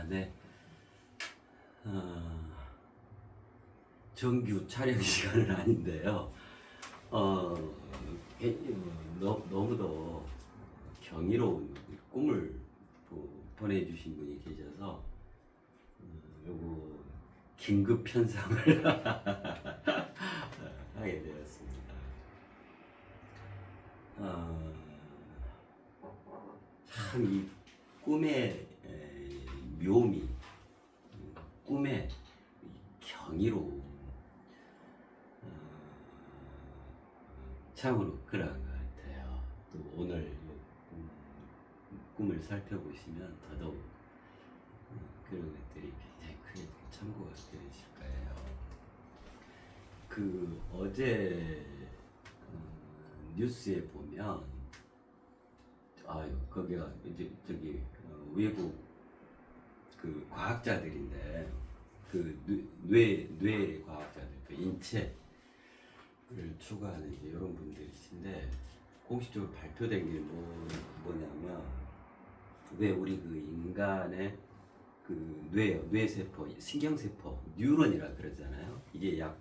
네. 정규 촬영 시간은 아닌데요. 너무도 경이로운 꿈을 보내주신 분이 계셔서 요거 긴급 편성을 하게 되었습니다. 참 이 꿈의 묘미, 꿈의 경이로움, 참으로 그러한 것 같아요. 또 오늘 꿈을 살펴보시면 더더욱 그런 것들이 굉장히 크게 참고가 되실 거예요. 그 어제 뉴스에 보면 거기가 이제 저기 외국 그 과학자들인데 그 뇌 과학자들, 그 인체를 추구하는 이제 이런 분들이신데 공식적으로 발표된 게 뭐냐면 왜 우리 그 인간의 그 뇌세포, 신경세포, 뉴런이라 그러잖아요. 이게 약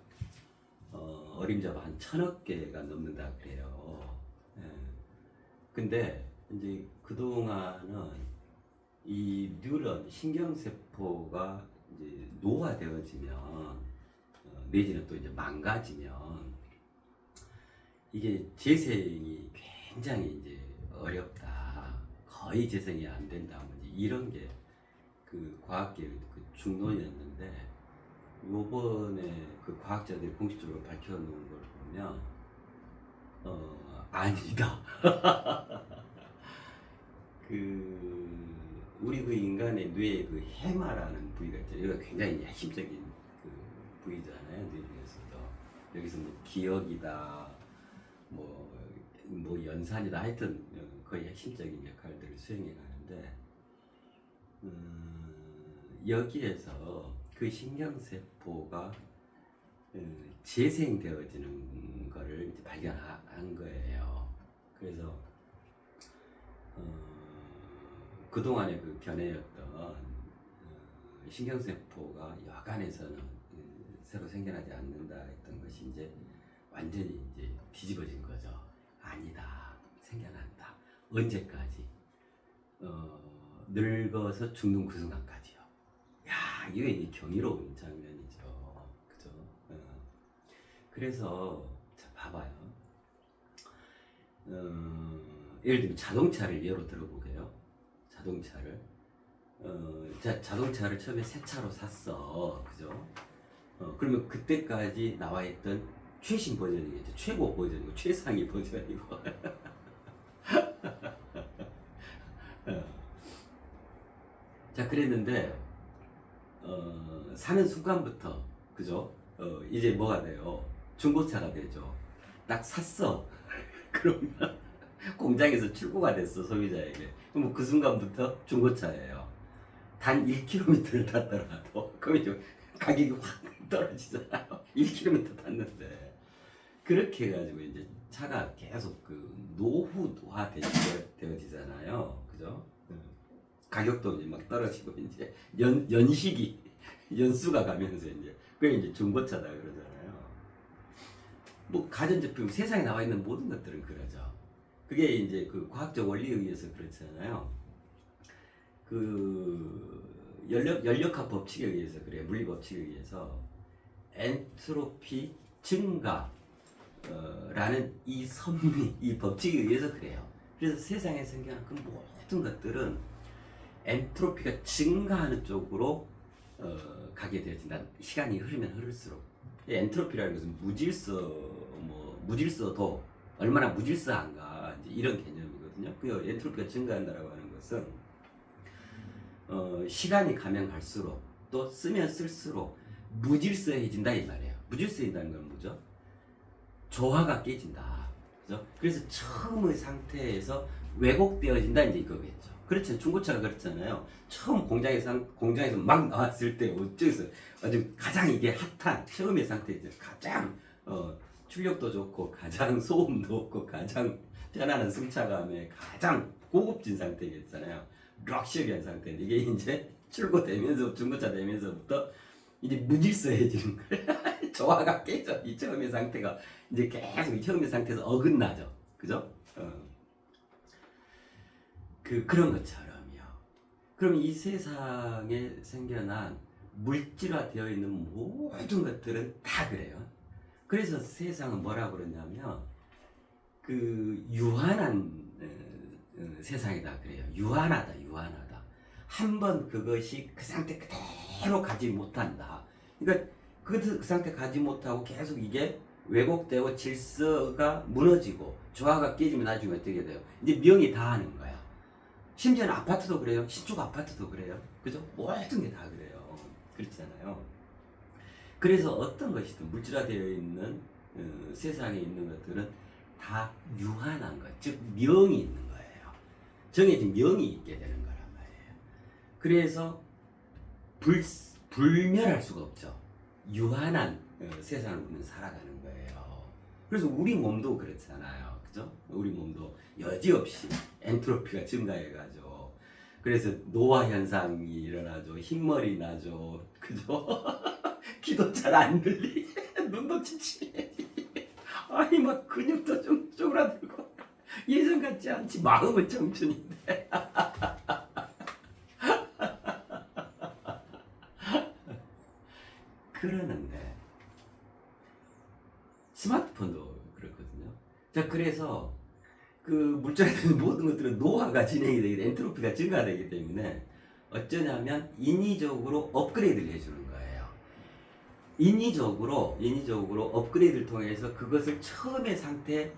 어림잡아 한 1000억 개가 넘는다 그래요. 예. 근데 이제 그동안은 이 뉴런, 신경세포가 이제 노화되어지면 내지는 또 이제 망가지면 이게 재생이 굉장히 이제 어렵다, 거의 재생이 안 된다, 이런 게 그 과학계의 그 중론이었는데 요번에 그 과학자들이 공식적으로 밝혀놓은 걸 보면 아니다. 우리 그 인간의 뇌의 그 해마라는 부위가 있죠. 여기가 굉장히 핵심적인 그 부위잖아요. 뇌 중에서도. 여기서 뭐 기억이다, 뭐 연산이다, 하여튼 거의 핵심적인 역할들을 수행해 가는데 여기에서 그 신경세포가 재생되어지는 거를 이제 발견한 거예요. 그래서 그동안의 그 견해였던 신경세포가 여간에서는 새로 생겨나지 않는다 했던 것이 이제 완전히 이제 뒤집어진 거죠. 아니다, 생겨난다. 언제까지? 늙어서 죽는 그 순간까지요. 야, 이게 이제 경이로운 장면이죠. 그죠? 그래서 자, 봐봐요. 예를 들면 자동차를 예로 들어보게요. 자동차를 자동차를 처음에 새 차로 샀어, 그죠? 그러면 그때까지 나와 있던 최신 버전이겠죠. 최고 버전이고 최상위 버전이고. 자, 그랬는데 사는 순간부터, 그죠? 이제 뭐가 돼요? 중고차가 되죠. 딱 샀어. 그러면 공장에서 출고가 됐어, 소비자에게. 그럼 그 순간부터 중고차예요. 단 1km를 탔더라도 그럼 이제 가격이 확 떨어지잖아요. 1km 탔는데. 그렇게 해가지고 이제 차가 계속 그 노후화 되어지잖아요. 그죠? 가격도 이제 막 떨어지고 이제 연수가 가면서 이제 그게 이제 중고차다 그러잖아요. 뭐 가전제품 세상에 나와 있는 모든 것들은 그러죠. 그게 이제 그 과학적 원리에 의해서 그렇잖아요. 그 연력학 법칙에 의해서 그래요. 물리 법칙에 의해서 엔트로피 증가 라는 이 선미, 이 법칙에 의해서 그래요. 그래서 세상에 생겨난 그 모든 것들은 엔트로피가 증가하는 쪽으로 가게 되어진다. 시간이 흐르면 흐를수록. 엔트로피라는 것은 무질서도 얼마나 무질서한가, 이제 이런 개념이거든요. 그 엔트로피가 증가한다라고 하는 것은 시간이 가면 갈수록 또 쓰면 쓸수록 무질서해진다 이 말이에요. 무질서해진다는 건 뭐죠? 조화가 깨진다. 그죠? 그래서 처음의 상태에서 왜곡되어진다 이제 이거겠죠. 그렇죠. 중고차가 그렇잖아요. 처음 공장에서 막 나왔을 때 어째서 아주 가장 이게 핫한 처음의 상태에서 가장 출력도 좋고 가장 소음도 없고 가장 편안한 승차감에 가장 고급진 상태겠잖아요. 럭셔리한 상태인데 이게 이제 출고되면서 중고차 되면서부터 이제 무질서해지는 거예요. 조화가 깨져. 이 처음의 상태가 이제 계속 이 처음의 상태에서 어긋나죠. 그죠? 그런 것처럼요. 그럼 이 세상에 생겨난 물질화되어 있는 모든 것들은 다 그래요. 그래서 세상은 뭐라고 그러냐면 그 유한한 세상이다 그래요. 유한하다, 유한하다. 한번 그것이 그 상태 그대로 가지 못한다. 그러니까 그 상태 가지 못하고 계속 이게 왜곡되고 질서가 무너지고 조화가 깨지면 나중에 어떻게 돼요? 이제 명이 다 하는 거야. 심지어는 아파트도 그래요. 신축 아파트도 그래요. 그죠? 모든 게 다 그래요. 그렇잖아요. 그래서 어떤 것이든 물질화되어 있는 세상에 있는 것들은 다 유한한 것, 즉 명이 있는 거예요. 정해진 명이 있게 되는 거란 말이에요. 그래서 불멸할 수가 없죠. 유한한 세상을 우리는 살아가는 거예요. 그래서 우리 몸도 그렇잖아요. 그죠? 우리 몸도 여지없이 엔트로피가 증가해가지고 그래서 노화 현상이 일어나죠. 흰머리 나죠. 그죠? 기도 잘 안 들리. 눈도 침침해지. 아니 막 근육도 좀 쪼그라들고 예전 같지 않지. 마음은 청춘인데. 그러는데 스마트폰도 그렇거든요. 자, 그래서 그 물질에 대한 모든 것들은 노화가 진행이 되게 엔트로피가 증가되기 때문에 어쩌냐면 인위적으로 업그레이드를 해주는 거예요. 인위적으로 업그레이드를 통해서 그것을 처음의 상태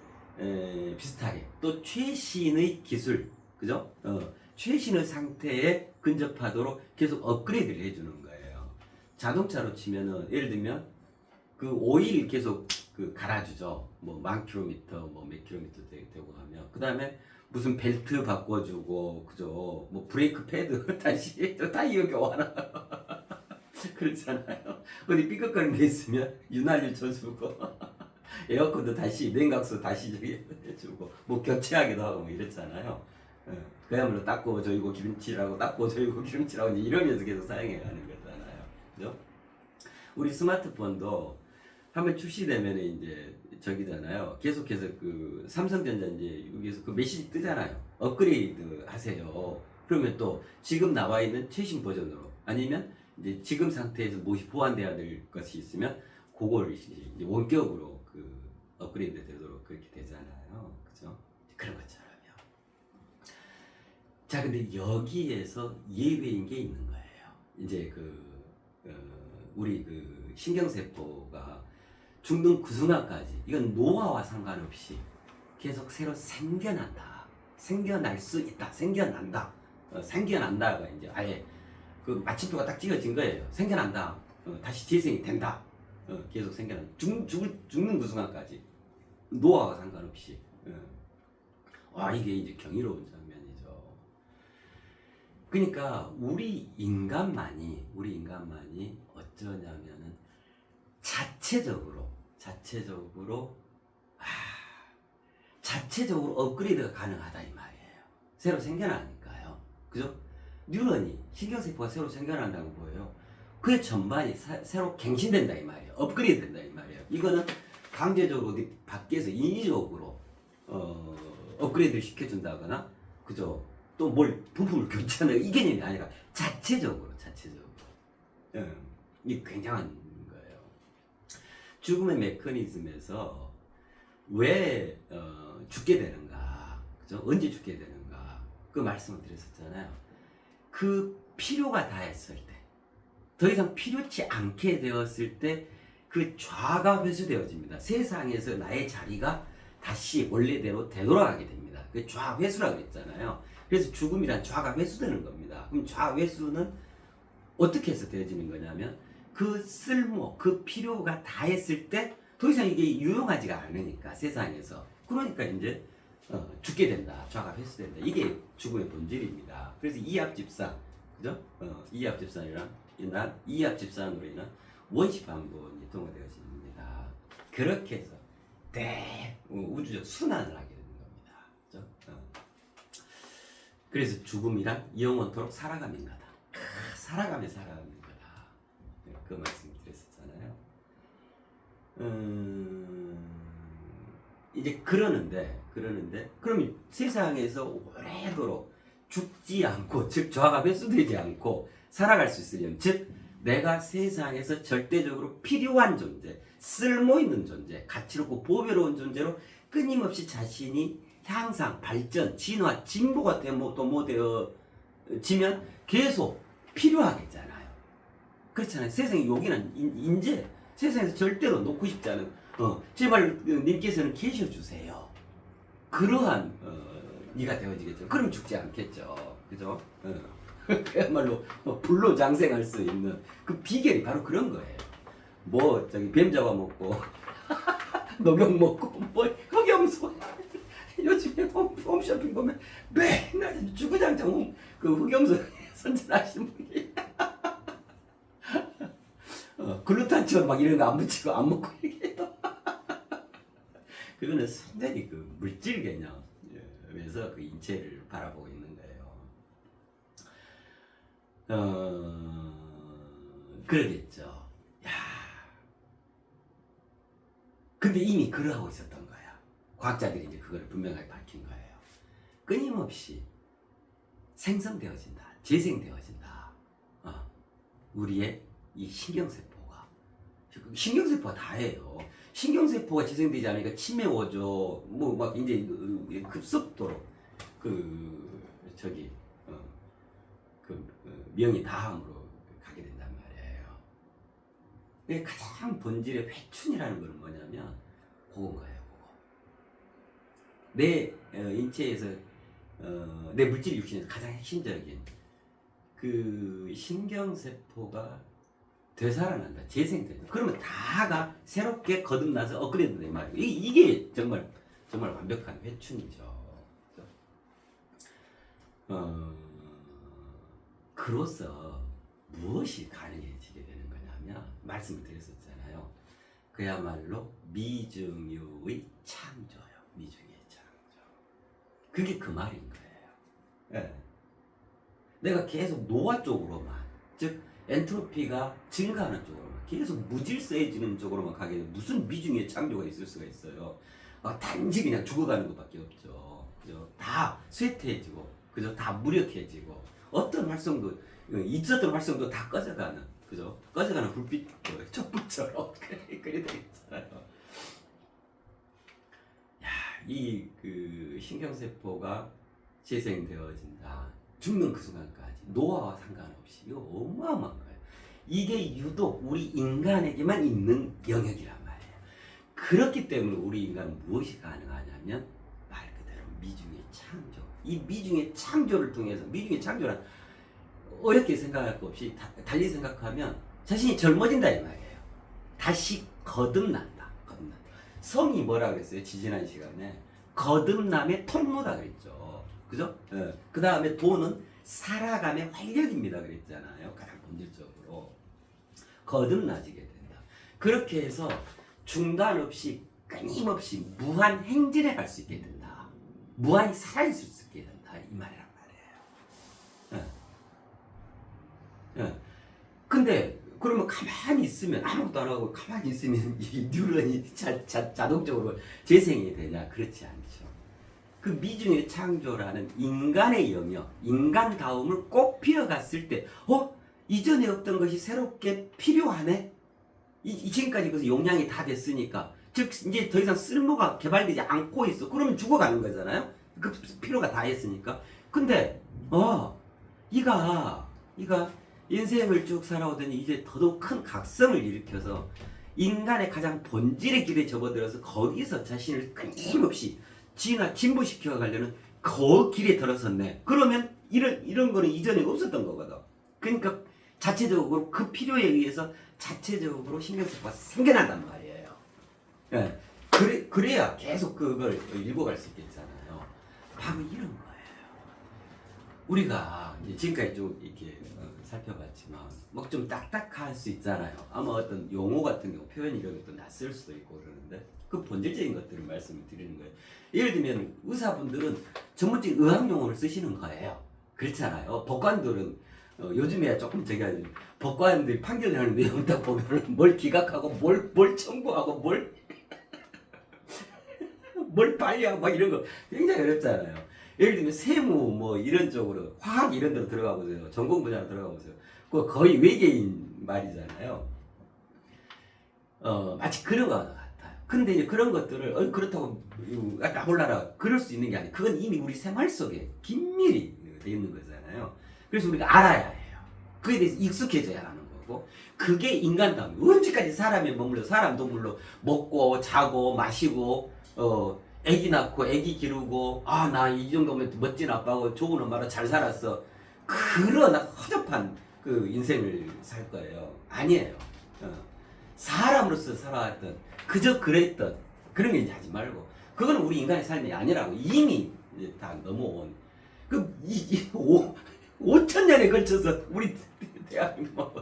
비슷하게 또 최신의 기술, 그죠? 최신의 상태에 근접하도록 계속 업그레이드를 해주는 거예요. 자동차로 치면은 예를 들면 그 오일 계속 그 갈아주죠. 뭐 10,000km, 뭐 몇 킬로미터 되고 하면 그 다음에 무슨 벨트 바꿔주고, 그죠? 뭐 브레이크 패드 다시 타이어 교환하고 그렇잖아요. 어디 삐걱거리는 게 있으면 윤활유 쳐주고 에어컨도 다시 냉각수 다시 저기 해주고 뭐 교체하기도 하고 뭐 이렇잖아요. 그야말로 닦고 저이고 기름칠하고 닦고 저이고 기름칠하고 이제 이러면서 계속 사용해가는 거잖아요. 그죠? 우리 스마트폰도 한번 출시되면 이제 저기잖아요. 계속해서 그 삼성전자 이제 여기서 그 메시지 뜨잖아요. 업그레이드 하세요. 그러면 또 지금 나와 있는 최신 버전으로 아니면 이제 지금 상태에서 무엇이 보완돼야 될 것이 있으면 그거를 이제 원격으로 그 업그레이드 되도록 그렇게 되잖아요. 그죠? 그런 것처럼요. 자, 근데 여기에서 예외인 게 있는 거예요. 이제 우리 그 신경세포가 죽는 그 순간까지 이건 노화와 상관없이 계속 새로 생겨난다. 생겨날 수 있다. 생겨난다. 생겨난다가 이제 아예 그 마침표가 딱 찍어진 거예요. 생겨난다. 다시 재생이 된다. 계속 생겨난다. 죽는 그 순간까지 노화와 상관없이. 와, 이게 이제 경이로운 장면이죠. 그러니까 우리 인간만이 어쩌냐면은 자체적으로 업그레이드가 가능하다 이 말이에요. 새로 생겨나니까요. 그죠? 뉴런이 신경세포가 새로 생겨난다고 보여요. 그의 전반이 새로 갱신된다 이 말이에요. 업그레이드 된다 이 말이에요. 이거는 강제적으로 어디 밖에서 인위적으로 업그레이드를 시켜준다거나 그죠? 또 뭘 부품을 교체하는 이 개념이 아니라 자체적으로 이게 굉장한 거예요. 죽음의 메커니즘에서 왜 죽게 되는가, 그죠? 언제 죽게 되는가 그 말씀을 드렸었잖아요. 그 필요가 다했을 때, 더 이상 필요치 않게 되었을 때 그 좌가 회수되어집니다. 세상에서 나의 자리가 다시 원래대로 되돌아가게 됩니다. 그 좌회수라고 했잖아요. 그래서 죽음이란 좌가 회수되는 겁니다. 그럼 좌회수는 어떻게 해서 되어지는 거냐면 그 쓸모, 그 필요가 다했을 때 더 이상 이게 유용하지가 않으니까 세상에서. 그러니까 이제 죽게 된다. 좌가 회수된다. 이게 죽음의 본질입니다. 그래서 이합집산, 그죠? 이합집산으로 인한 원시 반복이 통과되어집니다. 그렇게 해서 우주적 순환을 하게 되는 겁니다. 그죠? 그래서 죽음이란 영원토록 살아가는 거다. 살아가며 살아가는 거다. 그 말씀 드렸었잖아요. 이제 그러는데 그러면 세상에서 오래도록 죽지 않고, 즉 저하가 훼손되지 않고 살아갈 수 있으려면, 즉 내가 세상에서 절대적으로 필요한 존재, 쓸모있는 존재, 가치롭고 보배로운 존재로 끊임없이 자신이 향상, 발전, 진화, 진보가 되어지면 계속 필요하겠잖아요. 그렇잖아요. 세상에 여기는 인재, 세상에서 절대로 놓고 싶지 않은, 제발 님께서는 계셔주세요. 그러한 이가 되어지겠죠. 그럼 죽지 않겠죠. 그죠? 그야말로 불로장생할 수 있는 그 비결이 바로 그런 거예요. 뭐 저기 뱀 잡아먹고 녹용 먹고 뭐 흑염소, 요즘에 홈쇼핑 보면 맨날 주구장창 그 흑염소 선전하시는 분이 글루탄치온 막 이런 거 안 붙이고 안 먹고 얘기해요. 그거는 순전히 그 물질 개념에서 그 인체를 바라보고 있는 거예요. 그러겠죠. 야, 근데 이미 그러하고 있었던 거야. 과학자들이 이제 그걸 분명하게 밝힌 거예요. 끊임없이 생성되어진다, 재생되어진다. 우리의 이 신경세포가 다예요. 신경세포가 재생되지 않으니까 치매 오죠. 뭐 막 이제 급속도로 명이 다함으로 가게 된단 말이에요. 가장 본질의 회춘이라는 건 뭐냐면 그건 거예요. 그거. 내 인체에서 내 물질 육신에서 가장 핵심적인 그 신경세포가 되살아난다, 재생된다. 그러면 다가 새롭게 거듭나서 업그레이드 된 말이에요. 이게 정말 완벽한 회춘이죠. 그로서 무엇이 가능해지게 되는 거냐면, 말씀을 드렸었잖아요. 그야말로 미중유의 창조요. 미중유의 창조. 그게 그 말인 거예요. 네. 내가 계속 노화 쪽으로만, 즉 엔트로피가 증가하는 쪽으로만, 계속 무질서해지는 쪽으로만 가게 되면 무슨 미중유의 창조가 있을 수가 있어요. 단지 그냥 죽어가는 것밖에 없죠. 그죠? 다 쇠퇴해지고, 그죠? 다 무력해지고, 어떤 활성도, 있었던 활성도 다 꺼져가는, 그죠? 꺼져가는 불빛, 촛불처럼 그래 되겠잖아요. 야, 그 신경세포가 재생되어진다. 죽는 그 순간까지 노화와 상관없이 이거 어마어마한 거예요. 이게 유독 우리 인간에게만 있는 영역이란 말이에요. 그렇기 때문에 우리 인간은 무엇이 가능하냐면 말 그대로 미중의 창조. 이 미중의 창조를 통해서, 미중의 창조란 어렵게 생각할 거 없이 달리 생각하면 자신이 젊어진다 이 말이에요. 다시 거듭난다. 성이 뭐라 그랬어요? 지지난 시간에 거듭남의 통로다 그랬죠. 그죠? 그 다음에 도는 살아감의 활력입니다 그랬잖아요. 가장 본질적으로 거듭나지게 된다. 그렇게 해서 중단 없이 끊임없이 무한 행진해 갈 수 있게 된다. 무한히 살아있을 수 있게 된다. 이 말이란 말이에요. 근데 그러면 가만히 있으면, 아무것도 안 하고 가만히 있으면 이 뉴런이 자동적으로 재생이 되냐? 그렇지 않죠. 그 미중의 창조라는 인간의 영역, 인간다움을 꼭 피어갔을 때, 이전에 없던 것이 새롭게 필요하네? 지금까지 그 용량이 다 됐으니까, 즉 이제 더 이상 쓸모가 개발되지 않고 있어. 그러면 죽어가는 거잖아요. 그 필요가 다 했으니까. 근데 이가 인생을 쭉 살아오더니 이제 더더욱 큰 각성을 일으켜서 인간의 가장 본질의 길에 접어들어서 거기서 자신을 끊임없이 진보시켜 가려는 그 길에 들어섰네. 그러면 이런 거는 이전에 없었던 거거든. 그러니까 자체적으로 그 필요에 의해서 자체적으로 신경세포가 생겨난단 말이에요. 예. 그래야 계속 그걸 읽어갈 수 있겠잖아요. 바로 이런 거예요. 우리가 이제 지금까지 쭉 이렇게 살펴봤지만 막 좀 딱딱할 수 있잖아요. 아마 어떤 용어 같은 경우 표현 이런 것도 낯설 수도 있고 그러는데 그 본질적인 것들을 말씀을 드리는 거예요. 예를 들면 의사분들은 전문적인 의학 용어를 쓰시는 거예요. 그렇잖아요. 법관들은 요즘에야 조금 저기 하지. 법관들이 판결하는 내용 딱 보면 뭘 기각하고 뭘 청구하고 뭘 발의하고 막 이런 거 굉장히 어렵잖아요. 예를 들면 세무 뭐 이런 쪽으로 화학 이런 데로 들어가 보세요. 전공 분야로 들어가 보세요. 그거 거의 외계인 말이잖아요. 마치 그런 거 같아요. 근데 이제 그런 것들을 그렇다고 나 몰라라 그럴 수 있는 게 아니에요. 그건 이미 우리 생활 속에 긴밀히 돼 있는 거잖아요. 그래서 우리가 알아야 해요. 그에 대해서 익숙해져야 하는 거고 그게 인간다움. 언제까지 사람이 머물러 사람 동물로 먹고 자고 마시고 애기 낳고 애기 기르고 나 이 정도면 멋진 아빠고 좋은 엄마로 잘 살았어. 그런 허접한 그 인생을 살 거예요. 아니에요. 사람으로서 살아왔던 그저 그랬던 그런 게 이제 하지 말고 그거는 우리 인간의 삶이 아니라고 이미 이제 다 넘어온 5천 년에 걸쳐서 우리 대한민국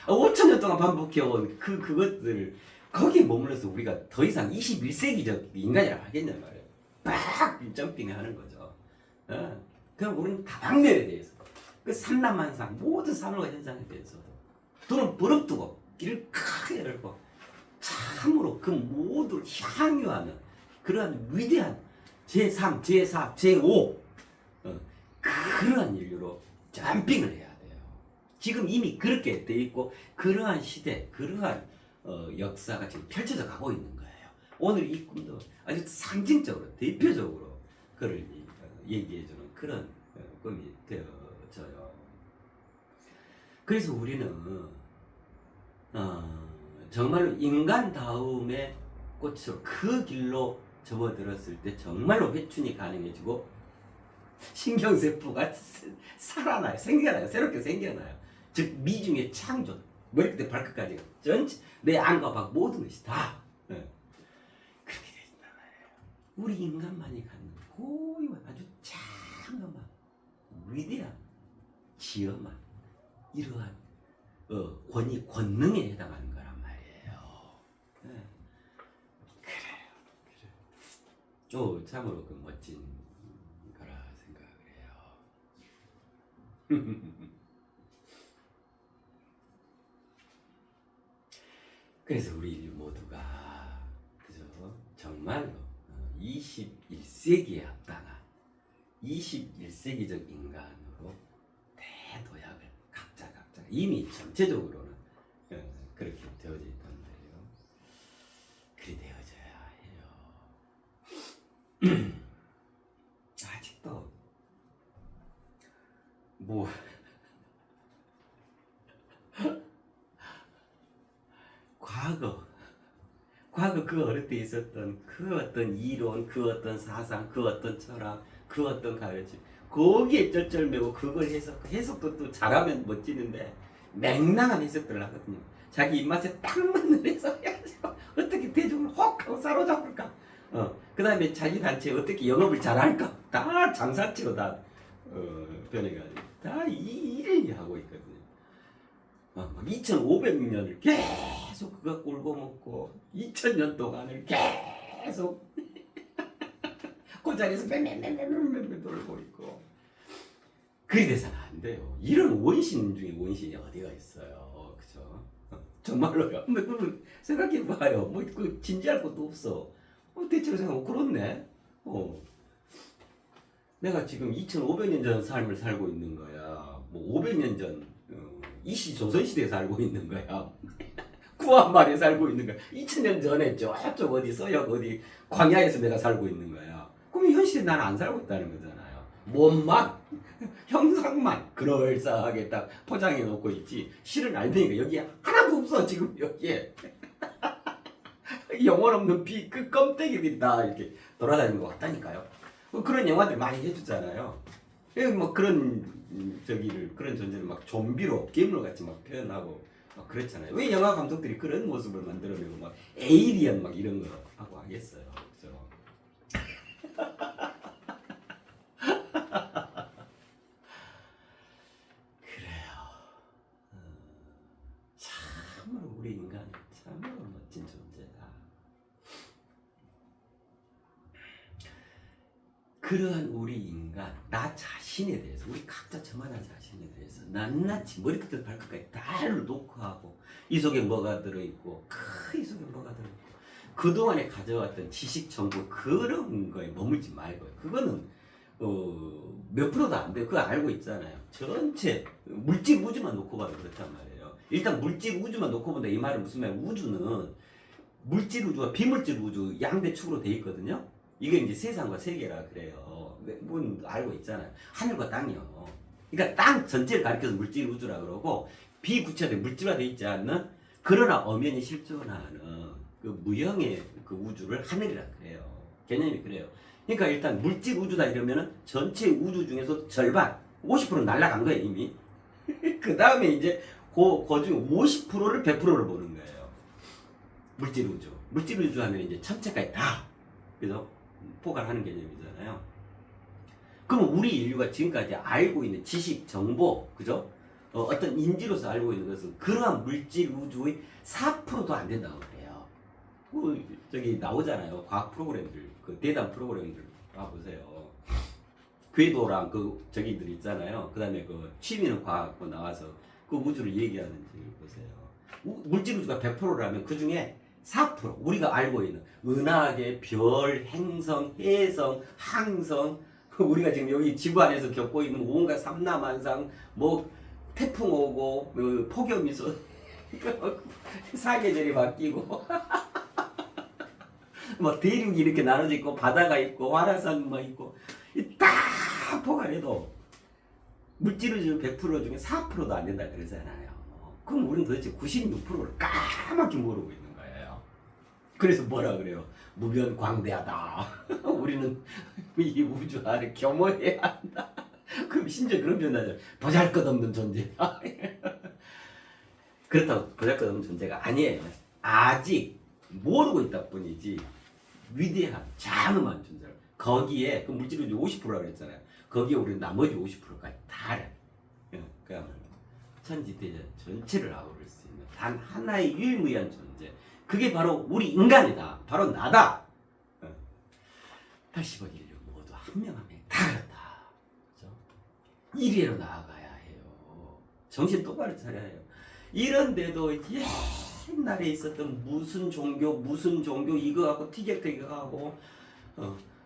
5천 년 동안 반복해온 그것들을 거기에 머물러서 우리가 더 이상 21세기적 인간이라고 하겠냐 말이에요. 막 점핑하는 거죠. 그럼 우리는 다방면에 대해서 그 삼남한상 모든 사물과 현상에 대해서도 돈은 버럭두고 길을 크게 열고 참으로 그 모두를 향유하는 그러한 위대한 제3, 제4, 제5 그러한 인류로 점핑을 해야 돼요. 지금 이미 그렇게 돼 있고 그러한 시대, 그러한 역사가 지금 펼쳐져 가고 있는 거예요. 오늘 이 꿈도 아주 상징적으로, 대표적으로 그를 얘기해주는 그런 꿈이 되어져요. 그래서 우리는 정말로 인간다움의 꽃으로 그 길로 접어들었을 때 정말로 회춘이 가능해지고 신경세포가 살아나요. 생겨나요. 새롭게 생겨나요. 즉 미중의 창조 머리부터 발끝까지 전체 내 안과 밖 모든 것이 다 그렇게 되신단 말이에요. 우리 인간만이 갖는 고유한 아주 장엄한 위대한 지엄한 이러한 권위 권능에 해당하는 거란 말이에요. 그래요. 참으로 그 멋진 거라 생각을 해요. 그래서 우리 인류 모두가 그죠? 정말로 21세기에 합당한 21세기적 인간으로 대도약을 각자가 이미 전체적으로는 그렇게 되어져 있단 말이에요. 그리 되어져야 해요. 아직도 뭐 과거 그 어릴 때 있었던 그 어떤 이론, 그 어떤 사상, 그 어떤 철학, 그 어떤 가르침 거기에 쩔쩔매고 그걸 해석도 또 잘하면 멋지는데 맹랑한 해석들을 하거든요. 자기 입맛에 딱 맞는 해석해가지고 어떻게 대중을 혹 하고 사로잡을까. 그 다음에 자기 단체 어떻게 영업을 잘할까. 다 장사치로 다 변해가지고 다 이 일을 하고 있거든요. 2500년을 계속 그거 꿀고 먹고 2000년 동안을 계속 그 자리에서 맴맴 돌고 있고 그래 돼서는 안 돼요. 이런 원신 중에 원신이 어디가 있어요. 그죠? 정말로요. 생각해봐요. 그 진지할 것도 없어. 대체로 생각하면 그렇네. 내가 지금 2500년 전 삶을 살고 있는 거야. 뭐 500년 전 조선시대에 살고 있는 거야. 구한말에 살고 있는 거야. 2000년 전에 저쪽 어디 서역 어디 광야에서 내가 살고 있는 거야. 그럼 현 시대에 나는 안 살고 있다는 거잖아요. 몸만 형상만 그럴싸하게 딱 포장해 놓고 있지 실은 알맹이가 여기에 하나도 없어. 지금 여기에 영혼 없는 그 껌때기들이 다 이렇게 돌아다니는 것 같다니까요. 그런 영화들 많이 해주잖아요. 뭐 그런 그런 존재를 막 좀비로 괴물 같이 막 표현하고 막 그렇잖아요. 왜 영화 감독들이 그런 모습을 만들어내고 막 에이리언 막 이런 거 하고 하겠어요. 그죠? 그래요. 참으로 우리 인간은 참으로 멋진 존재다. 그러한 우리 인간 인간, 나 자신에 대해서, 우리 각자 저만한 자신에 대해서 낱낱이 머리끝부터 발끝까지 다 놓고 하고, 이 속에 뭐가 들어있고, 이 속에 뭐가 들어있고, 그동안에 가져왔던 지식 정보 그런 거에 머물지 말고, 그거는 몇 프로도 안 돼요. 그거 알고 있잖아요. 전체 물질 우주만 놓고 봐도 그렇단 말이에요. 일단 물질 우주만 놓고 본다 이 말은 무슨 말이에요? 우주는 물질 우주와 비물질 우주 양대 축으로 돼 있거든요. 이게 이제 세상과 세계라 그래요. 뭐 알고 있잖아요. 하늘과 땅이요. 그러니까 땅 전체를 가리켜서 물질 우주라 그러고, 비구체화된 물질화돼 있지 않는, 그러나 엄연히 실존하는 그 무형의 그 우주를 하늘이라 그래요. 개념이 그래요. 그러니까 일단 물질 우주다 이러면은 전체 우주 중에서 절반 50%는 날아간 거예요 이미. 그 다음에 이제 그 중에 50%를 100%를 보는 거예요. 물질 우주. 물질 우주 하면 이제 전체까지 다, 그죠? 포괄하는 개념이잖아요. 그럼 우리 인류가 지금까지 알고 있는 지식, 정보, 그죠? 어떤 인지로서 알고 있는 것은 그러한 물질 우주의 4%도 안 된다고 그래요. 저기 나오잖아요. 과학 프로그램들, 그 대담 프로그램들 봐보세요. 궤도랑 그 저기들 있잖아요. 그 다음에 그 취미는 과학 나와서 그 우주를 얘기하는지 보세요. 물질 우주가 100%라면 그 중에 4% 우리가 알고 있는 은하계, 별, 행성, 해성, 항성, 우리가 지금 여기 지구 안에서 겪고 있는 온갖 삼라만상, 뭐 태풍 오고, 폭염이 쏟, 사계절이 바뀌고, 뭐 대륙이 이렇게 나눠져 있고, 바다가 있고, 화라산 뭐 있고, 다 포괄해도 물질우주 100% 중에 4%도 안 된다 그러잖아요. 그럼 우리는 도대체 96%를 까맣게 모르고 있는 거예요. 그래서 뭐라 그래요? 무변광대하다. 우리는 이 우주 안에 겸허해야 한다. 그럼 심지어 그런 표현하죠. 보잘것없는 존재다. 그렇다고 보잘것없는 존재가 아니에요. 아직 모르고 있다 뿐이지 위대한 장엄한 존재. 거기에 그 물질우주 50%라고 했잖아요. 거기에 우리 나머지 50%까지 다 알아요. 그야말로 천지대전 전체를 아우를 수 있는 단 하나의 유일무이한 존재. 그게 바로 우리 인간이다. 바로 나다. 80억 인류 모두 한 명 한 명이 다 그렇다. 그렇죠? 1위로 나아가야 해요. 정신 똑바로 차려야 해요. 이런데도 옛날에 있었던 무슨 종교 이거 갖고 티격태격하고,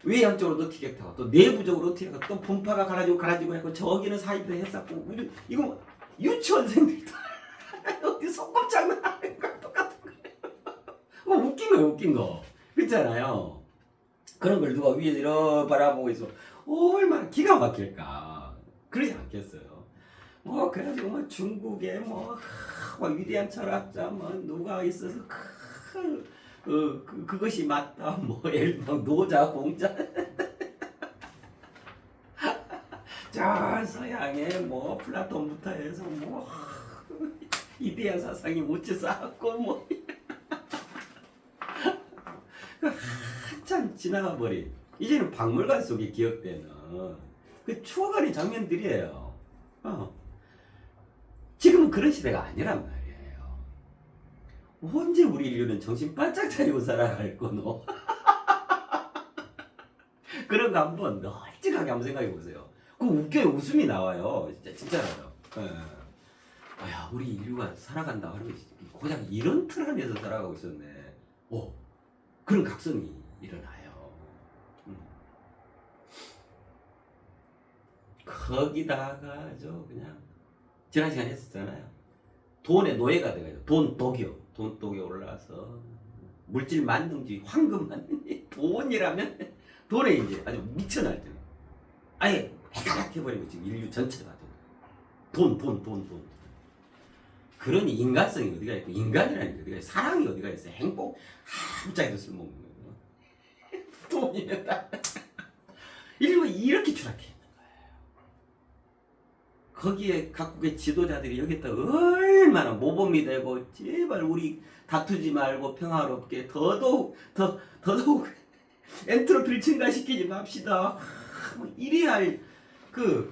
외향적으로도 티격태격, 또 내부적으로 티격태격, 또 분파가 갈라지고 했고, 저기는 사이도 했었고, 이거 유치원생들도 어디 소꿉장난 하는 거 똑같은 거예요. 웃긴 거예요, 웃긴 거. 그렇잖아요. 그런 걸 누가 위에서 이렇게 바라보고 있어. 얼마나 기가 막힐까. 그러지 않겠어요. 뭐 그래가지고 뭐 중국에 뭐 위대한 철학자 뭐 누가 있어서 그것이 맞다. 뭐 예를 들어 노자 공자. 저 서양에 뭐 플라톤부터 해서 뭐 이데아 사상이 묻혀 쌓았고 뭐 한참 지나가 버린, 이제는 박물관 속에 기억되는 그 추억어린 장면들이에요. 지금은 그런 시대가 아니란 말이에요. 언제 우리 인류는 정신 바짝 차리고 살아갈 거노? 그런 거 한번 널찍하게 한번 생각해 보세요. 그 웃겨요. 웃음이 나와요. 진짜로요. 야, 우리 인류가 살아간다 하면 고작 이런 틀 안에서 살아가고 있었네. 그런 각성이 일어나요. 거기다가 그냥 지난 시간에 했었잖아요. 돈의 노예가 돼가지고 돈 독이 올라서 물질 만능주의, 황금 만능주의, 돈이라면 돈에 이제 아주 미쳐날 때 아예 해가락해버리고 지금 인류 전체가 돈. 그러니 인간성이 어디가 있고, 인간이라는 게 어디가 있어, 사랑이 어디가 있어, 행복 아무짝에도 쓸모없는 거예요. 돈이면 다 인류가 이렇게 추락해 있는 거예요. 거기에 각국의 지도자들이 여기다 얼마나 모범이 되고, 제발 우리 다투지 말고 평화롭게 더더욱 엔트로피를 증가시키지 맙시다. 이래야 할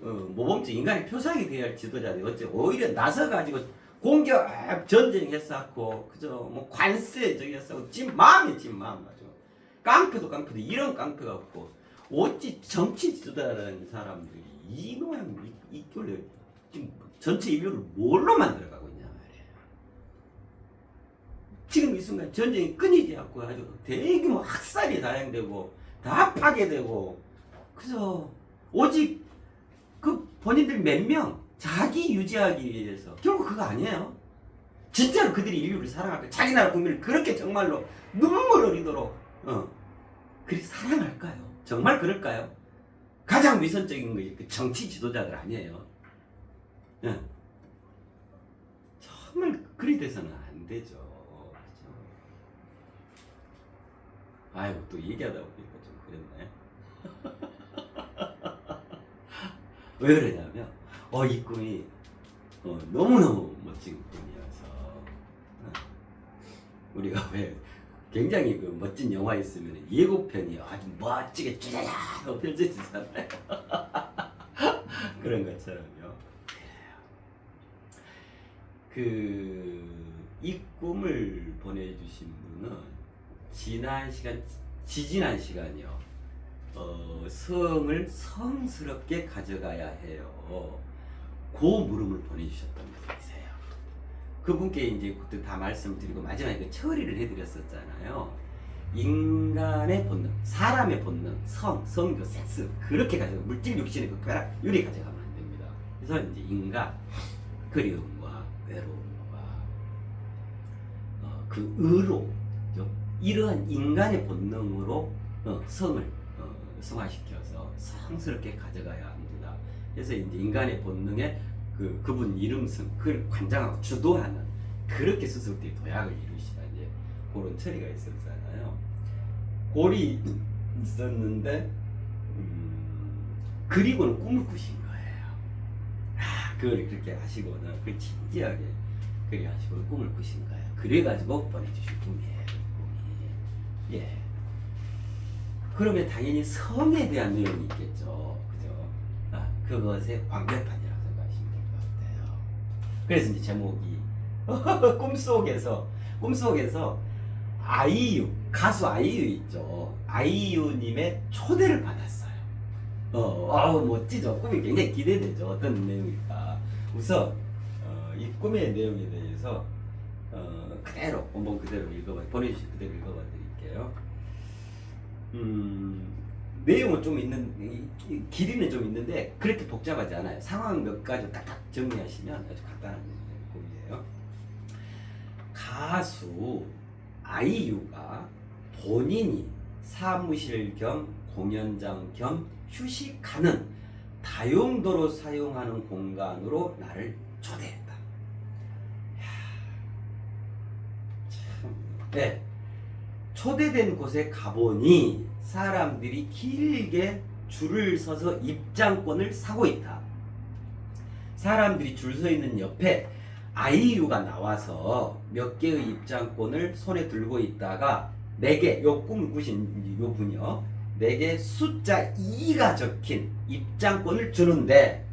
모범적 인간의 표상이 돼야 할 지도자들이 어째 오히려 나서가지고 공격 전쟁했었고, 그죠? 뭐 관세 저기 했었고, 찐 마음이 맞죠. 깡패도 이런 깡패가 없고, 어찌 정치 지도자라는 사람들이 이 모양 이 꼴을 지금 전체 인류를 뭘로 만들어가고 있냐 말이에요. 지금 이 순간 전쟁이 끊이지 않고 아주 대규모 학살이 단행되고 다 파괴되고 그래서 오직 그 본인들 몇 명 자기 유지하기 위해서 결국 그거 아니에요. 진짜로 그들이 인류를 사랑할 거야. 자기 나라 국민을 그렇게 정말로 눈물 흘리도록 그리 사랑할까요? 정말 그럴까요? 가장 위선적인 것이 그 정치 지도자들 아니에요. 예. 정말 그리 돼서는 안 되죠. 그렇죠? 아이고 또 얘기하다 보니까 좀 그랬네. 왜 그러냐면 이 꿈이 너무너무 멋진 꿈이어서 우리가 왜 굉장히 그 멋진 영화 있으면 예고편이 아주 멋지게 쭈자자하고 펼쳐지잖아요. 그런 것처럼요. 이 꿈을 보내주신 분은 지지난 시간이요. 성을 성스럽게 가져가야 해요. 그 물음을 보내주셨던 분이세요. 그분께 이제 그때 다 말씀드리고 마지막에 그 처리를 해드렸었잖아요. 인간의 본능, 사람의 본능, 성교, 섹스 그렇게 가져가 물질 육신의 그 쾌락 이렇게 가져가면 안 됩니다. 그래서 이제 인간 그리움과 외로움과 그 의로 이러한 인간의 본능으로 성을 승화시켜서 성스럽게 가져가야 합니다. 그래서 이제 인간의 본능에 그분 이름승 그걸 관장하고 주도하는 그렇게 스스로들이 도약을 이루시다 이제 그런 처리가 있었잖아요. 골이 있었는데 그리고는 꿈을 꾸신 거예요. 그걸 그렇게 하시고는 그 진지하게 그리 하시고 꿈을 꾸신 거예요. 그래가지고 보내주신 꿈이에요. 꿈이. 예. 그러면 당연히 성에 대한 내용이 있겠죠. 그죠? 그것의 완결판이라고 생각하시면 될 것 같아요. 그래서 이제 제목이 꿈속에서 아이유, 가수 아이유 있죠. 아이유님의 초대를 받았어요. 멋지죠. 꿈이 굉장히 기대되죠. 어떤 내용일까. 우선 이 꿈의 내용에 대해서 그대로 원본 그대로 보내주신 그대로 읽어봐 드릴게요. 내용은 좀 길이는 좀 있는데 그렇게 복잡하지 않아요. 상황 몇 가지 딱딱 정리하시면 아주 간단한 꿈이에요. 가수 아이유가 본인이 사무실 겸 공연장 겸 휴식하는 다용도로 사용하는 공간으로 나를 초대했다. 네. 초대된 곳에 가보니 사람들이 길게 줄을 서서 입장권을 사고 있다. 사람들이 줄 서 있는 옆에 아이유가 나와서 몇 개의 입장권을 손에 들고 있다가 4개, 요 꿈을 꾸신 요 분이요. 4개 숫자 2가 적힌 입장권을 주는데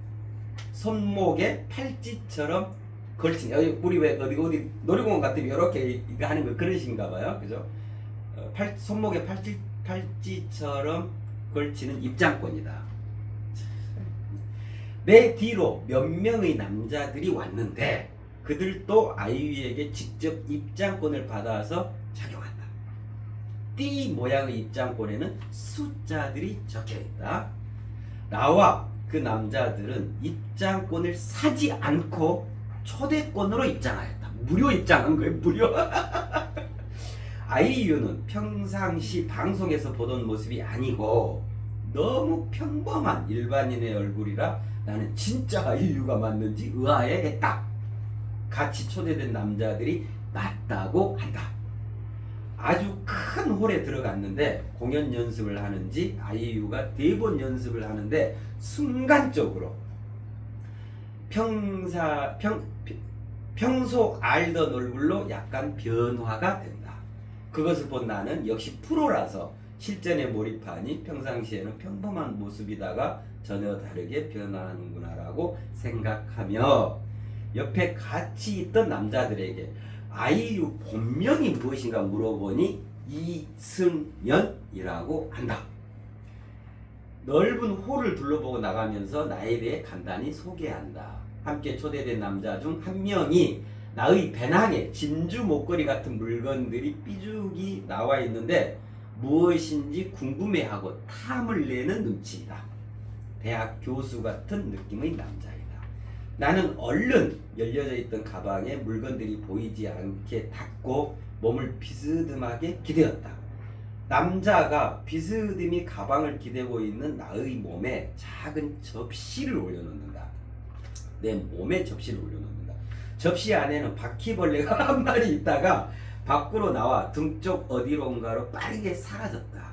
손목에 팔찌처럼 걸친, 우리 왜 어디 놀이공원 같은 이렇게 하는 거 그러신가 봐요. 그죠? 손목에 팔찌처럼 걸치는 입장권이다. 내 뒤로 몇 명의 남자들이 왔는데 그들도 아이유에게 직접 입장권을 받아서 착용한다. 띠 모양의 입장권에는 숫자들이 적혀있다. 나와 그 남자들은 입장권을 사지 않고 초대권으로 입장하였다. 무료 입장한 거예요. 무료. 아이유는 평상시 방송에서 보던 모습이 아니고 너무 평범한 일반인의 얼굴이라 나는 진짜 아이유가 맞는지 의아해했다. 같이 초대된 남자들이 맞다고 한다. 아주 큰 홀에 들어갔는데 공연 연습을 하는지 아이유가 대본 연습을 하는데 순간적으로 평소 알던 얼굴로 약간 변화가 된다. 그것을 본 나는 역시 프로라서 실전에 몰입하니 평상시에는 평범한 모습이다가 전혀 다르게 변화하는구나라고 생각하며 옆에 같이 있던 남자들에게 아이유 본명이 무엇인가 물어보니 이승연이라고 한다. 넓은 홀을 둘러보고 나가면서 나에 대해 간단히 소개한다. 함께 초대된 남자 중 한 명이 나의 배낭에 진주 목걸이 같은 물건들이 삐죽이 나와 있는데 무엇인지 궁금해하고 탐을 내는 눈치이다. 대학 교수 같은 느낌의 남자이다. 나는 얼른 열려져 있던 가방에 물건들이 보이지 않게 닫고 몸을 비스듬하게 기대었다. 남자가 비스듬히 가방을 기대고 있는 나의 몸에 작은 접시를 올려놓는다. 내 몸에 접시를 올려놓는다. 접시 안에는 바퀴벌레가 한 마리 있다가 밖으로 나와 등 쪽 어디론가로 빠르게 사라졌다.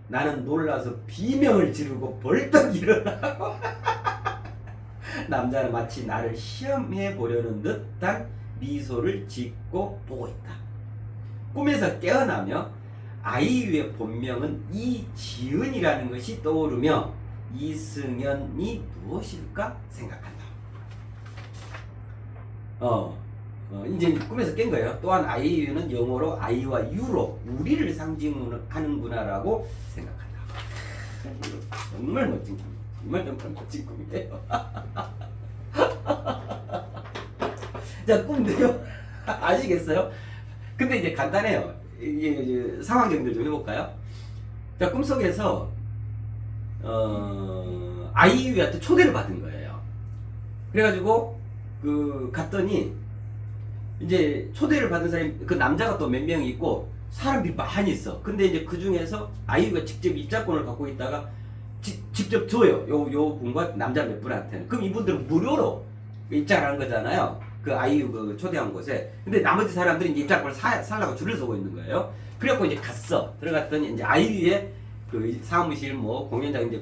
나는 놀라서 비명을 지르고 벌떡 일어나고 남자는 마치 나를 시험해 보려는 듯한 미소를 짓고 보고 있다. 꿈에서 깨어나며 아이유의 본명은 이지은이라는 것이 떠오르며 이승연이 무엇일까 생각한다. 이제 꿈에서 깬 거예요. 또한 아이유는 영어로 아이와 유로 우리를 상징하는구나라고 생각한다. 정말 멋진 꿈, 정말 멋진 꿈이에요. 자, 꿈도요. 아시겠어요? 근데 이제 간단해요. 이게 상황 정리를 좀 해볼까요? 자, 꿈속에서 아이유한테 초대를 받은 거예요. 그래가지고 갔더니 이제 초대를 받은 사람이 그 남자가 또 몇 명이 있고 사람들이 많이 있어. 근데 이제 그 중에서 아이유가 직접 입장권을 갖고 있다가 직접 줘요. 요 분과 남자 몇 분한테는. 그럼 이분들은 무료로 입장을 하는 거잖아요. 그 아이유 그 초대한 곳에. 근데 나머지 사람들이 이제 입장권을 살라고 줄을 서고 있는 거예요. 그래갖고 이제 갔어. 들어갔더니 이제 아이유의 그 사무실 뭐 공연장 이제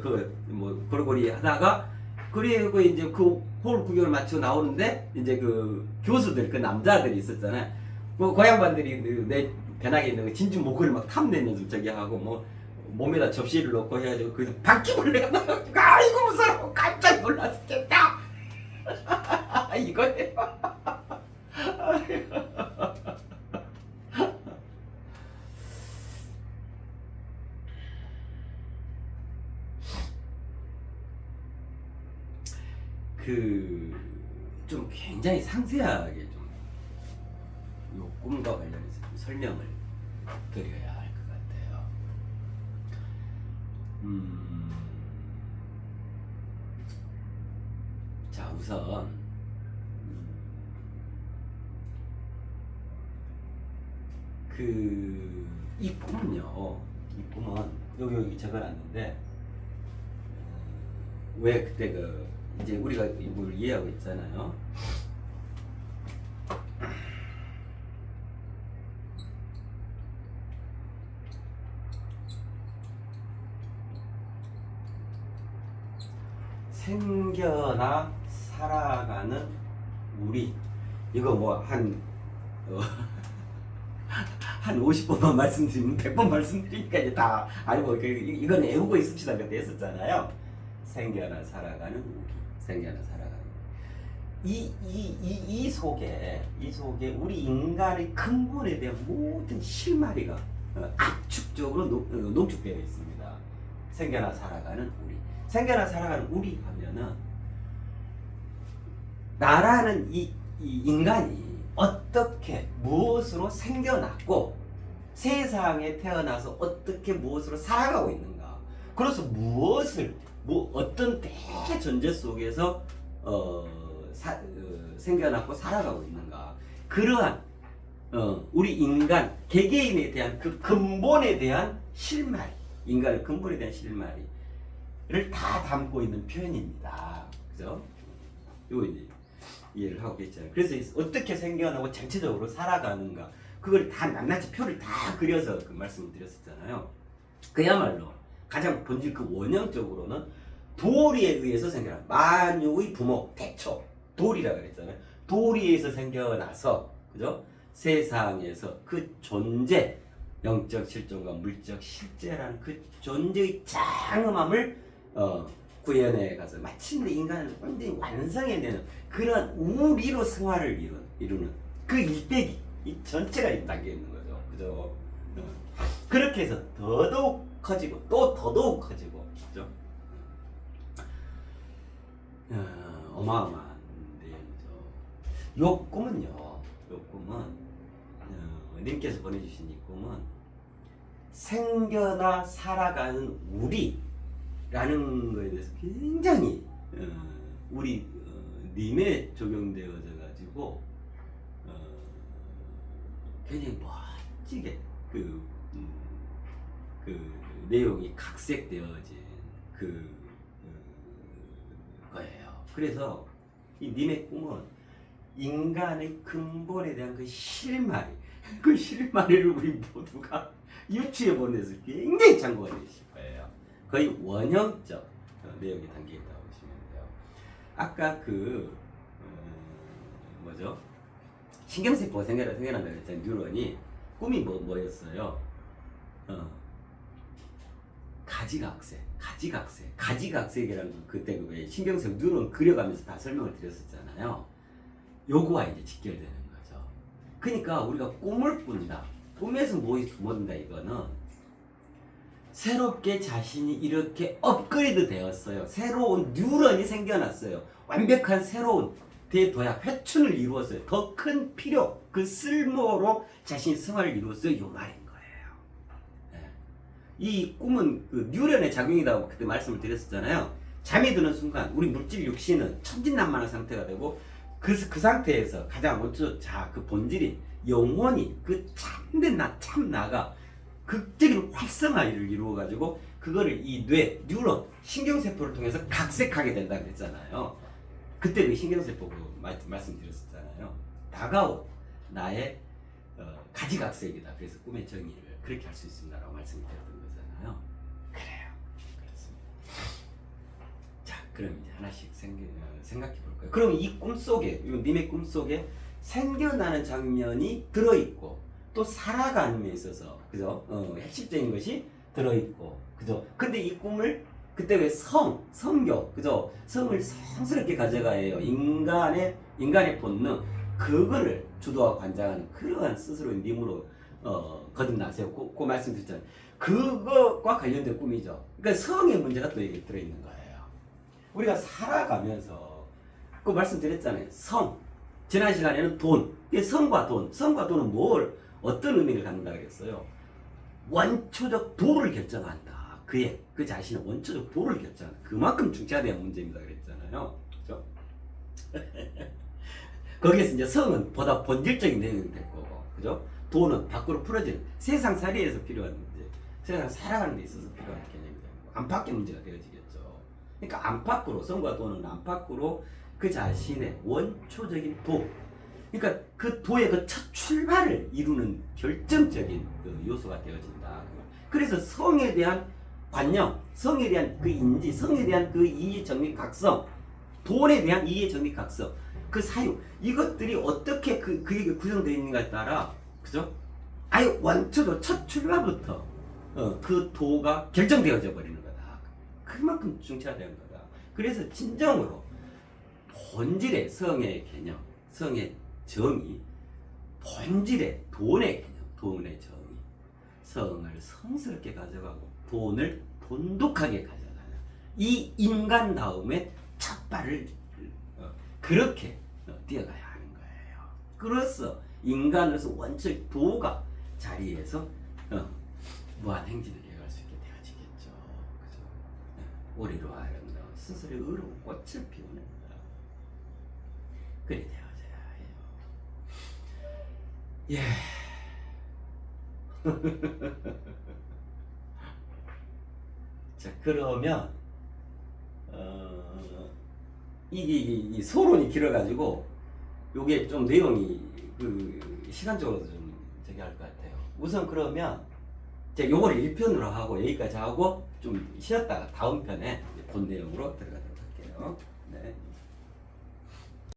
뭐 고리고리 하다가 그리고 이제 그 홀 구경을 마치고 나오는데 이제 그 교수들 그 남자들이 있었잖아요. 그 양반들이 내 배낭에 있는 거 진주 목걸이 막 탐내면서 저기 하고 뭐 몸에다 접시를 넣고 해가지고 그 바퀴벌레가 나가지고 아이고 무서워 깜짝 놀랐겠다. 이거예요. 좀 굉장히 상세하게 좀 요 꿈과 관련해서 좀 설명을 드려야 할 것 같아요. 자, 우선 이 꿈은요, 이 꿈은 여기 적어놨는데 왜 그때 이제 우리가 이걸 이해하고 있잖아요. 생겨나 살아가는 우리 이거 뭐 한 50번만 말씀드리면 100번 말씀드리니까 이제 다 알고 이건 외우고 있읍시다 그때 했었잖아요. 생겨나 살아가는 우리, 생겨나 살아가는 이 속에 우리 인간의 근본에 대한 모든 실마리가 압축적으로 농축되어 있습니다. 생겨나 살아가는 우리, 생겨나 살아가는 우리 하면은 나라는 이 인간이 어떻게 무엇으로 생겨났고 세상에 태어나서 어떻게 무엇으로 살아가고 있는가, 그래서 어떤 대전제 속에서 생겨났고 살아가고 있는가, 그러한 우리 인간 개개인에 대한 그 근본에 대한 실마리, 인간의 근본에 대한 실마리를 다 담고 있는 표현입니다. 그죠? 이거 이제 이해를 하고 계시잖아요. 그래서 어떻게 생겨나고 전체적으로 살아가는가, 그걸 다 낱낱이 표를 다 그려서 그 말씀을 드렸었잖아요. 그야말로 가장 본질 그 원형적으로는 도리에 의해서 생겨나, 만유의 부모 태초 도리라고 그랬잖아요. 도리에 의해서 생겨나서, 그죠? 세상에서 그 존재, 영적 실존과 물적 실제라는 그 존재의 장엄함을 구현해 가서 마침내 인간을 완전히 완성해내는 그런 우리로 생활을 이루는 그 일대기, 이 전체가 담겨 있는 거죠. 그죠? 그렇게 해서 더더욱 커지고 또 더더욱 커지고, 그죠? 어마어마한 내용이죠. 요 꿈은요, 요 꿈은 님께서 보내주신 이 꿈은 생겨나 살아가는 우리라는 거에 대해서 굉장히 우리 님에 적용되어져 가지고 굉장히 멋지게 그 내용이 각색되어진 거예요. 그래서 이 님의 꿈은 인간의 근본에 대한 그 실마리, 그 실마리를 우리 모두가 유추해 보는 데서 굉장히 참고가 되실 거예요. 거의 원형적 내용이 담겨 있다고 보시면 돼요. 아까 뭐죠? 신경세포가 생겨난다고 했잖아요. 뉴런이 꿈이 뭐였어요? 가지각색이라는 그때 왜 신경세포 뉴런 그려가면서 다 설명을 드렸었잖아요. 요거와 이제 직결되는 거죠. 그러니까 우리가 꿈을 꾼다. 꿈에서 뭐든다 이거는 새롭게 자신이 이렇게 업그레이드 되었어요. 새로운 뉴런이 생겨났어요. 완벽한 새로운 대도약, 회춘을 이루었어요. 더 큰 필요, 그 쓸모로 자신이 생활을 이루었어요. 이 말인 거예요. 네. 이 꿈은 그 뉴런의 작용이라고 그때 말씀을 드렸었잖아요. 잠이 드는 순간 우리 물질 육신은 천진난만한 상태가 되고 그 상태에서 가장 먼저 그 본질인 영혼이 그 참된 참나가 극적인 활성화를 이루어가지고 그거를 이 뇌, 뉴런, 신경세포를 통해서 각색하게 된다고 했잖아요. 그때 그 신경세포 말씀드렸었잖아요. 다가온 나의 가지각색이다. 그래서 꿈의 정의를 그렇게 할 수 있습니다라고 말씀드렸던 거잖아요. 그래요. 그렇습니다. 자, 그럼 이제 하나씩 생각해 볼까요? 그럼 이 꿈속에, 님의 꿈속에 생겨나는 장면이 들어있고 또 살아가는 데 있어서 그죠? 핵심적인 것이 들어있고 그죠? 근데 이 꿈을 그때 왜 성교 그죠? 성을 성스럽게 가져가야 해요. 인간의 본능 그거를 주도하고 관장하는 그러한 스스로의 님으로 거듭나세요. 그 말씀드렸잖아요. 그것과 관련된 꿈이죠. 그러니까 성의 문제가 또 여기 들어있는 거예요. 우리가 살아가면서 그 말씀드렸잖아요. 지난 시간에는 돈. 성과 돈은 어떤 의미를 갖는다 그랬어요? 원초적 도를 결정한다. 그 자신의 원초적 도를 결정한다. 그만큼 중차대한 문제입니다 그랬잖아요. 그죠? 거기에서 이제 성은 보다 본질적인 내용이 될 거고, 그죠? 도는 밖으로 풀어지는 세상살이에서 필요한 문제, 세상 살아가는 데 있어서 필요한 개념이 되는 거, 안팎의 문제가 되어지겠죠. 그러니까 안팎으로, 성과 도는 안팎으로 그 자신의 원초적인 도, 그러니까 그 도의 그 첫 출발을 이루는 결정적인 그 요소가 되어진다. 그래서 성에 대한 관념, 성에 대한 그 인지, 성에 대한 그 이해 정립 각성, 돈에 대한 이해 정립 각성, 그 사유, 이것들이 어떻게 그게 구성되어 있는가에 따라, 그죠? 아예 원초도 첫 출발부터 그 도가 결정되어져 버리는 거다. 그만큼 중차대한 거다. 그래서 진정으로 본질의 성의 개념, 성의 정의, 본질의 돈의 개념, 돈의 정의, 성을 성스럽게 가져가고 돈을 돈독하게 가져가는 이 인간다움의 첫 발을 그렇게 뛰어가야 하는 거예요. 그래서 인간으로서 원칙 도가 자리에서 무한 행진을 이어갈 수 있게 되어지겠죠. 그죠? 우리로 아름다운 스스로의 의로운 꽃을 피우는 거다. 그리 되어져야 해요. 예. 자, 그러면 이 소론이 길어가지고 요게 좀 내용이 시간적으로도 좀 저기 할 것 같아요. 우선 그러면 제가 요거를 1편으로 하고 여기까지 하고 좀 쉬었다가 다음 편에 본 내용으로 들어가도록 할게요. 네.